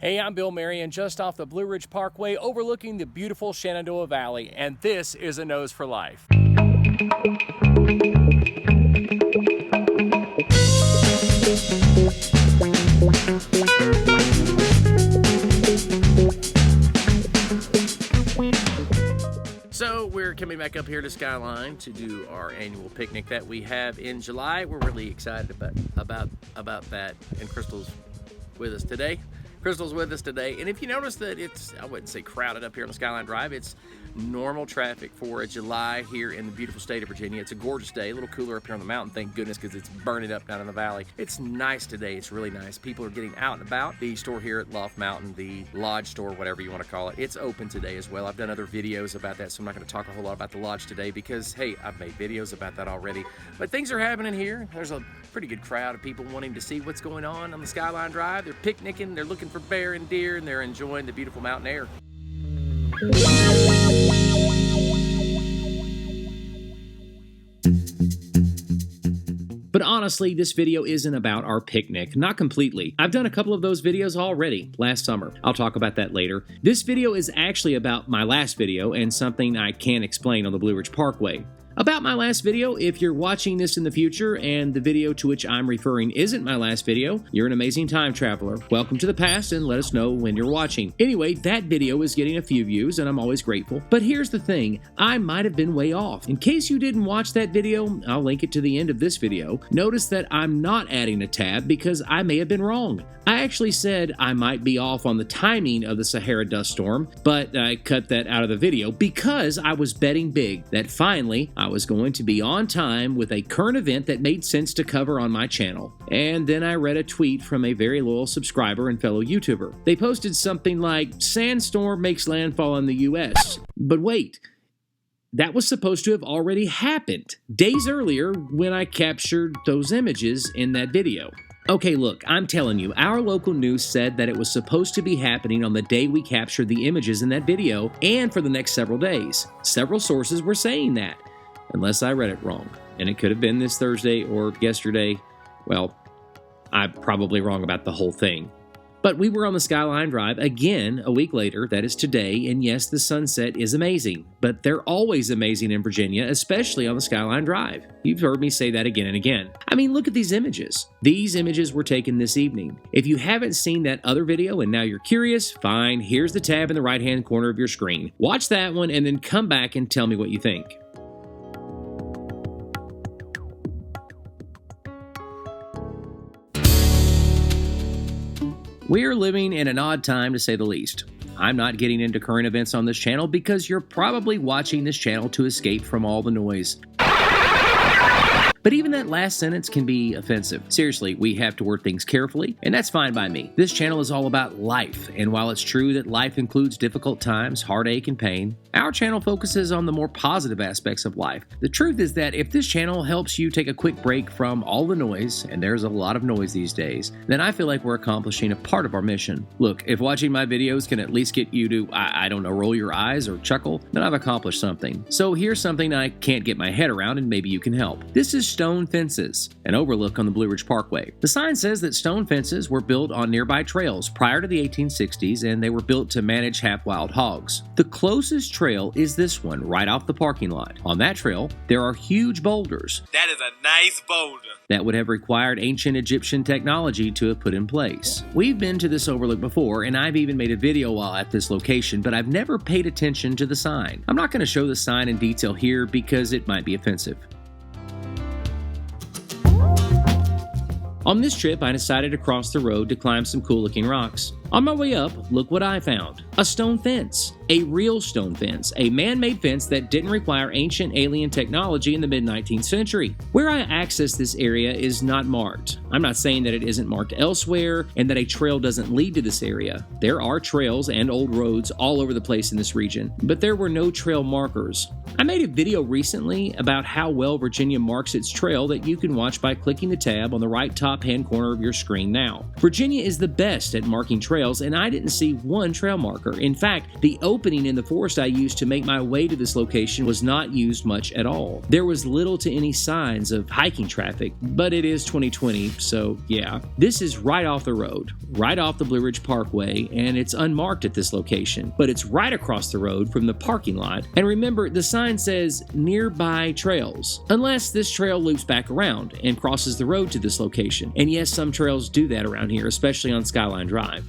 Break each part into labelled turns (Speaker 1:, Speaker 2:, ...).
Speaker 1: Hey, I'm Bill Marion, just off the Blue Ridge Parkway overlooking the beautiful Shenandoah Valley, and this is A Nose for Life. So we're coming back up here to Skyline to do our annual picnic that we have in July. We're really excited about that, and Crystal's with us today. And if you notice that it's, I wouldn't say crowded up here on the Skyline Drive, it's normal traffic for a July here in the beautiful state of Virginia. It's a gorgeous day, a little cooler up here on the mountain, thank goodness, because it's burning up down in the valley. It's nice today, it's really nice. People are getting out and about. The store here at Loft Mountain, the lodge store, whatever you want to call it, it's open today as well. I've done other videos about that, so I'm not going to talk a whole lot about the lodge today because, hey, I've made videos about that already. But things are happening here. There's a pretty good crowd of people wanting to see what's going on the Skyline Drive. They're picnicking, they're looking for bear and deer, and they're enjoying the beautiful mountain air. But honestly, this video isn't about our picnic, not completely. I've done a couple of those videos already last summer. I'll talk about that later. This video is actually about my last video and something I can't explain on the Blue Ridge Parkway. About my last video, if you're watching this in the future and the video to which I'm referring isn't my last video, you're an amazing time traveler. Welcome to the past and let us know when you're watching. Anyway, that video is getting a few views and I'm always grateful. But here's the thing, I might have been way off. In case you didn't watch that video, I'll link it to the end of this video. Notice that I'm not adding a tab because I may have been wrong. I actually said I might be off on the timing of the Sahara dust storm, but I cut that out of the video because I was betting big that finally I was going to be on time with a current event that made sense to cover on my channel. And then I read a tweet from a very loyal subscriber and fellow YouTuber. They posted something like, "Sandstorm makes landfall in the US." But wait, that was supposed to have already happened days earlier when I captured those images in that video. Okay, look, I'm telling you, our local news said that it was supposed to be happening on the day we captured the images in that video and for the next several days. Several sources were saying that, unless I read it wrong. And it could have been this Thursday or yesterday. Well, I'm probably wrong about the whole thing. But we were on the Skyline Drive again a week later, that is today, and yes, the sunset is amazing. But they're always amazing in Virginia, especially on the Skyline Drive. You've heard me say that again and again. I mean, look at these images. These images were taken this evening. If you haven't seen that other video and now you're curious, fine, here's the tab in the right-hand corner of your screen. Watch that one and then come back and tell me what you think. We're living in an odd time, to say the least. I'm not getting into current events on this channel because you're probably watching this channel to escape from all the noise. But even that last sentence can be offensive. Seriously, we have to word things carefully, and that's fine by me. This channel is all about life, and while it's true that life includes difficult times, heartache, and pain, our channel focuses on the more positive aspects of life. The truth is that if this channel helps you take a quick break from all the noise, and there's a lot of noise these days, then I feel like we're accomplishing a part of our mission. Look, if watching my videos can at least get you to, I don't know, roll your eyes or chuckle, then I've accomplished something. So here's something I can't get my head around, and maybe you can help. This is stone fences, an overlook on the Blue Ridge Parkway. The sign says that stone fences were built on nearby trails prior to the 1860s, and they were built to manage half-wild hogs. The closest trail is this one, right off the parking lot. On that trail, there are huge boulders.
Speaker 2: That is a nice boulder.
Speaker 1: That would have required ancient Egyptian technology to have put in place. We've been to this overlook before, and I've even made a video while at this location, but I've never paid attention to the sign. I'm not going to show the sign in detail here because it might be offensive. On this trip, I decided to cross the road to climb some cool-looking rocks. On my way up, look what I found. A stone fence. A real stone fence. A man-made fence that didn't require ancient alien technology in the mid-19th century. Where I access this area is not marked. I'm not saying that it isn't marked elsewhere and that a trail doesn't lead to this area. There are trails and old roads all over the place in this region, but there were no trail markers. I made a video recently about how well Virginia marks its trail that you can watch by clicking the tab on the right top hand corner of your screen now. Virginia is the best at marking trails trails, and I didn't see one trail marker. In fact, the opening in the forest I used to make my way to this location was not used much at all. There was little to any signs of hiking traffic, but it is 2020, so yeah. This is right off the road, right off the Blue Ridge Parkway, and it's unmarked at this location, but it's right across the road from the parking lot. And remember, the sign says nearby trails, unless this trail loops back around and crosses the road to this location. And yes, some trails do that around here, especially on Skyline Drive.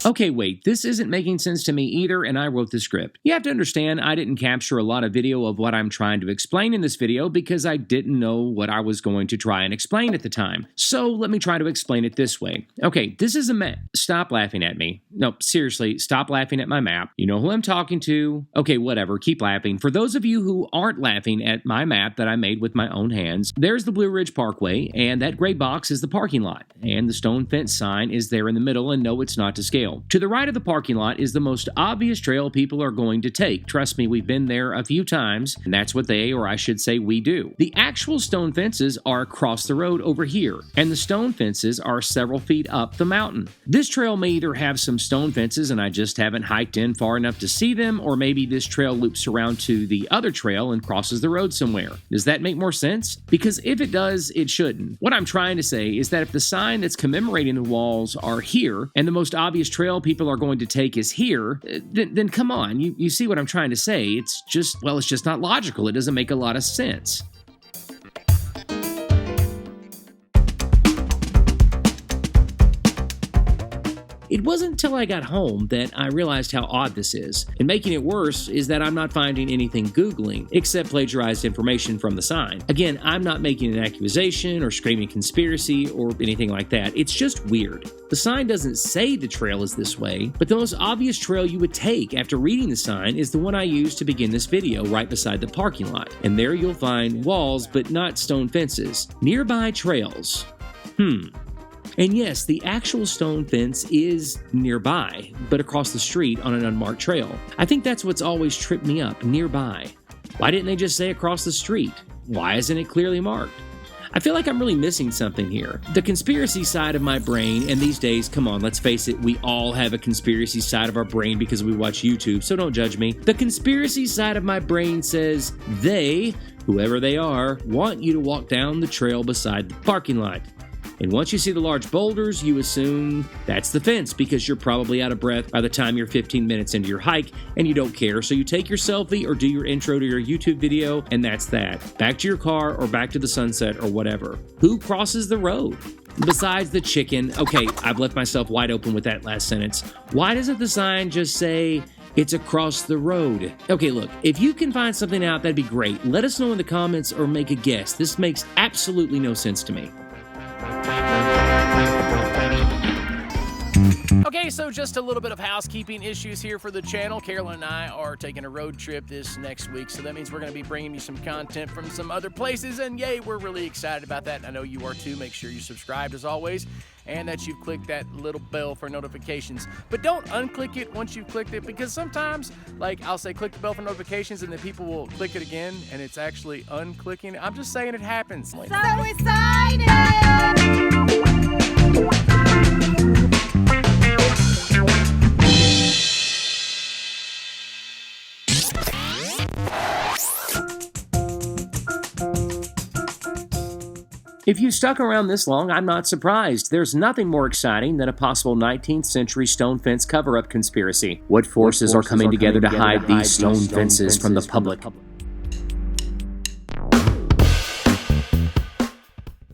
Speaker 1: Okay, wait, this isn't making sense to me either, and I wrote the script. You have to understand, I didn't capture a lot of video of what I'm trying to explain in this video because I didn't know what I was going to try and explain at the time. So let me try to explain it this way. Okay, this is a map. Stop laughing at me. No, seriously, stop laughing at my map. You know who I'm talking to. Okay, whatever, keep laughing. For those of you who aren't laughing at my map that I made with my own hands, there's the Blue Ridge Parkway, and that gray box is the parking lot, and the stone fence sign is there in the middle, and no, it's not to scale. To the right of the parking lot is the most obvious trail people are going to take. Trust me, we've been there a few times, and that's what they, or I should say we do. The actual stone fences are across the road over here, and the stone fences are several feet up the mountain. This trail may either have some stone fences and I just haven't hiked in far enough to see them, or maybe this trail loops around to the other trail and crosses the road somewhere. Does that make more sense? Because if it does, it shouldn't. What I'm trying to say is that if the sign that's commemorating the walls are here, and the most obvious trail people are going to take is here, then come on, you see what I'm trying to say. It's just not logical. It doesn't make a lot of sense. It wasn't until I got home that I realized how odd this is. And making it worse is that I'm not finding anything Googling except plagiarized information from the sign. Again, I'm not making an accusation or screaming conspiracy or anything like that. It's just weird. The sign doesn't say the trail is this way, but the most obvious trail you would take after reading the sign is the one I used to begin this video, right beside the parking lot. And there you'll find walls, but not stone fences. Nearby trails. And yes, the actual stone fence is nearby, but across the street on an unmarked trail. I think that's what's always tripped me up, nearby. Why didn't they just say across the street? Why isn't it clearly marked? I feel like I'm really missing something here. The conspiracy side of my brain, and these days, come on, let's face it, we all have a conspiracy side of our brain because we watch YouTube, so don't judge me. The conspiracy side of my brain says they, whoever they are, want you to walk down the trail beside the parking lot. And once you see the large boulders, you assume that's the fence because you're probably out of breath by the time you're 15 minutes into your hike and you don't care. So you take your selfie or do your intro to your YouTube video and that's that. Back to your car or back to the sunset or whatever. Who crosses the road? Besides the chicken, okay, I've left myself wide open with that last sentence. Why doesn't the sign just say it's across the road? Okay, look, if you can find something out, that'd be great. Let us know in the comments or make a guess. This makes absolutely no sense to me.
Speaker 2: Okay, so just a little bit of housekeeping issues here for the channel. Carolyn and I are taking a road trip this next week, so that means we're going to be bringing you some content from some other places, and yay, we're really excited about that. I know you are too. Make sure you subscribed as always, and that you've clicked that little bell for notifications. But don't unclick it once you've clicked it, because sometimes, like, I'll say click the bell for notifications, and then people will click it again, and it's actually unclicking. I'm just saying it happens.
Speaker 3: So excited!
Speaker 1: If you stuck around this long, I'm not surprised. There's nothing more exciting than a possible 19th century stone fence cover-up conspiracy. What forces are coming together to hide these stone fences from the public?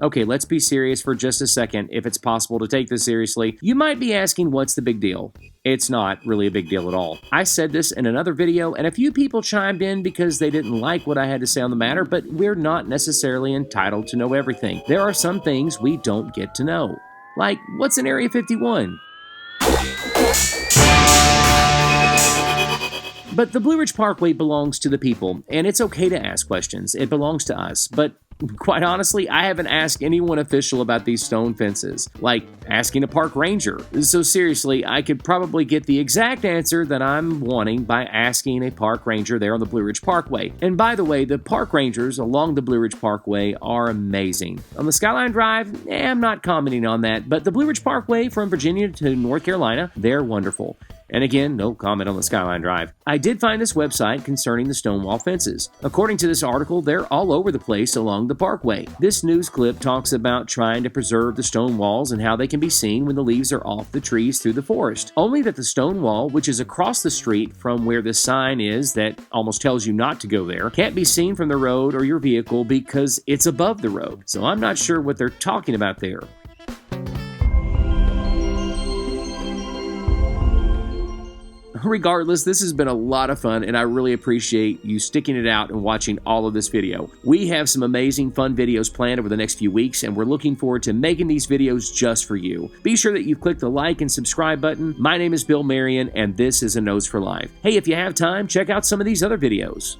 Speaker 1: Okay, let's be serious for just a second, if it's possible to take this seriously. You might be asking, what's the big deal? It's not really a big deal at all. I said this in another video, and a few people chimed in because they didn't like what I had to say on the matter, but we're not necessarily entitled to know everything. There are some things we don't get to know. Like, what's in Area 51? But the Blue Ridge Parkway belongs to the people, and it's okay to ask questions. It belongs to us, but Quite honestly, I haven't asked anyone official about these stone fences, like asking a park ranger. So seriously, I could probably get the exact answer that I'm wanting by asking a park ranger there on the Blue Ridge Parkway. And by the way, the park rangers along the Blue Ridge Parkway are amazing. On the Skyline Drive, I'm not commenting on that, but the Blue Ridge Parkway from Virginia to North Carolina, they're wonderful. And again, no comment on the Skyline Drive. I did find this website concerning the stone wall fences. According to this article, they're all over the place along the parkway. This news clip talks about trying to preserve the stone walls and how they can be seen when the leaves are off the trees through the forest. Only that the stone wall, which is across the street from where the sign is that almost tells you not to go there, can't be seen from the road or your vehicle because it's above the road. So I'm not sure what they're talking about there. Regardless, this has been a lot of fun, and I really appreciate you sticking it out and watching all of this video. We have some amazing fun videos planned over the next few weeks, and we're looking forward to making these videos just for you. Be sure that you click the like and subscribe button. My name is Bill Marion, and this is A Nose for Life. Hey, if you have time, check out some of these other videos.